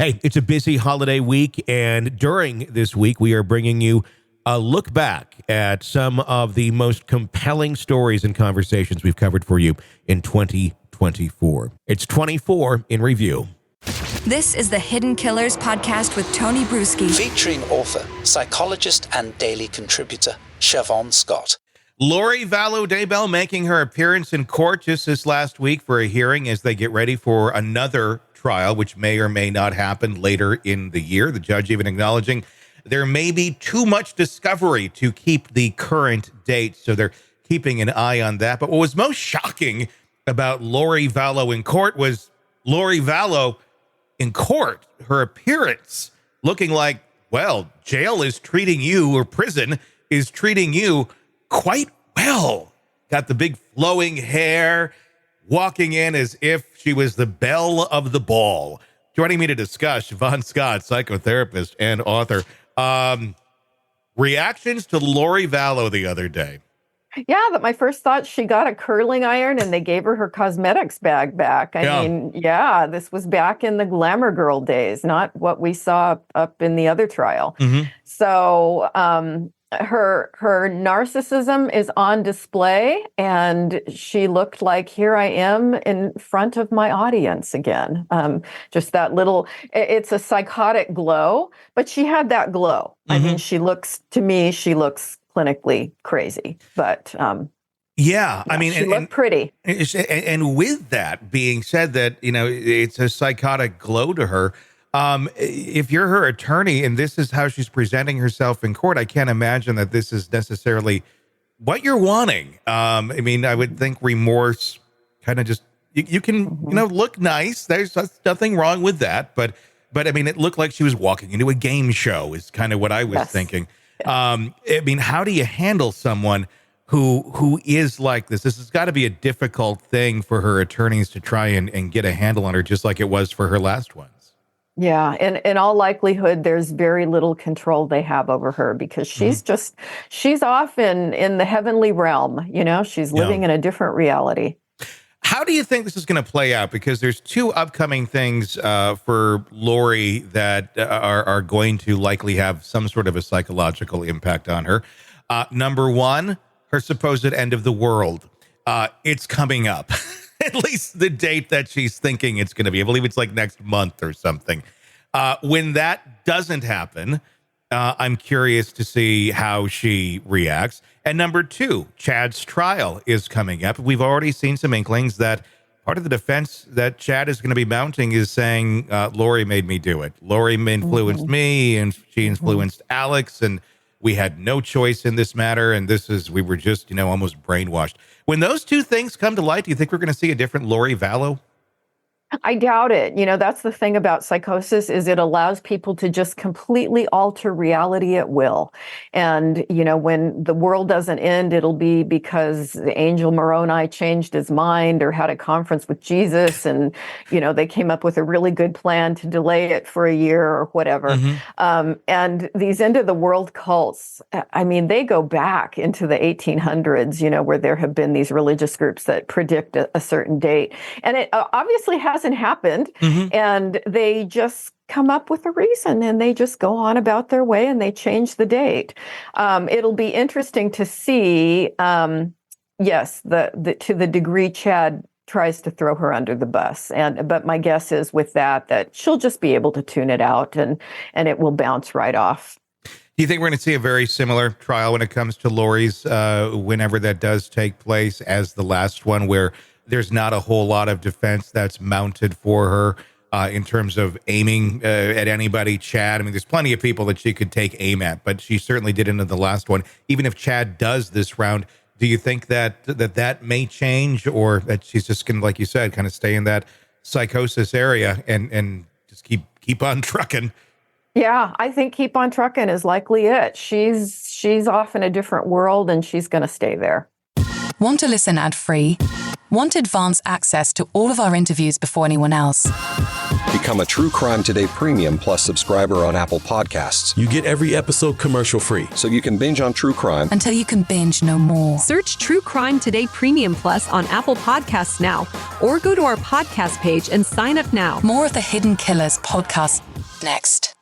Hey, it's a busy holiday week, and during this week, we are bringing you a look back at some of the most compelling stories and conversations we've covered for you in 2024. It's 24 in review. This is the Hidden Killers podcast with Tony Brueski. Featuring author, psychologist, and daily contributor, Shavaun Scott. Lori Daybell making her appearance in court just this last week for a hearing as they get ready for another trial, which may or may not happen later in the year. The judge even acknowledging there may be too much discovery to keep the current date, so they're keeping an eye on that. But what was most shocking about Lori Vallow in court was Lori Vallow in court, her appearance looking like, well, jail is treating you, or prison is treating you quite well. Got the big flowing hair, walking in as if she was the belle of the ball. Joining me to discuss, Shavaun Scott, psychotherapist and author. Reactions to Lori Vallow the other day. Yeah, but my first thought, she got a curling iron and they gave her cosmetics bag back. I mean, this was back in the glamour girl days, not what we saw up in the other trial. Mm-hmm. So her narcissism is on display, and she looked like, here I am in front of my audience again. Just that little, it's a psychotic glow, but she had that glow. Mm-hmm. I mean, she looks clinically crazy, but I mean, she looked pretty. And with that being said, that, you know, it's a psychotic glow to her. If you're her attorney and this is how she's presenting herself in court, I can't imagine that this is necessarily what you're wanting. I mean, I would think remorse kind of just, you can, look nice. There's nothing wrong with that. But I mean, it looked like she was walking into a game show is kind of what I was thinking. I mean, how do you handle someone who is like this? This has got to be a difficult thing for her attorneys to try and get a handle on her, just like it was for her last ones. Yeah, and in all likelihood, there's very little control they have over her because she's off in the heavenly realm. She's living in a different reality. How do you think this is going to play out? Because there's two upcoming things for Lori that are going to likely have some sort of a psychological impact on her. Number one, her supposed end of the world. It's coming up. At least the date that she's thinking it's going to be. I believe it's like next month or something. When that doesn't happen, I'm curious to see how she reacts. And number two, Chad's trial is coming up. We've already seen some inklings that part of the defense that Chad is going to be mounting is saying, Lori made me do it. Lori influenced me, and she influenced Alex, and we had no choice in this matter. And we were just, almost brainwashed. When those two things come to light, do you think we're going to see a different Lori Vallow? I doubt it. That's the thing about psychosis is it allows people to just completely alter reality at will. And, when the world doesn't end, it'll be because the angel Moroni changed his mind or had a conference with Jesus and, they came up with a really good plan to delay it for a year or whatever. Mm-hmm. And these end of the world cults, I mean, they go back into the 1800s, where there have been these religious groups that predict a certain date. And it obviously hasn't happened. Mm-hmm. And they just come up with a reason and they just go on about their way and they change the date. It'll be interesting to see, to the degree Chad tries to throw her under the bus. But my guess is with that she'll just be able to tune it out and it will bounce right off. Do you think we're going to see a very similar trial when it comes to Lori's, whenever that does take place, as the last one, where there's not a whole lot of defense that's mounted for her in terms of aiming at anybody? Chad, I mean, there's plenty of people that she could take aim at, but she certainly did into the last one. Even if Chad does this round, do you think that may change, or that she's just going to, like you said, kind of stay in that psychosis area and just keep on trucking? Yeah, I think keep on trucking is likely it. She's off in a different world and she's going to stay there. Want to listen ad-free? Want advanced access to all of our interviews before anyone else? Become a True Crime Today Premium Plus subscriber on Apple Podcasts. You get every episode commercial-free. So you can binge on true crime Until you can binge no more. Search True Crime Today Premium Plus on Apple Podcasts now, or go to our podcast page and sign up now. More of the Hidden Killers podcast next.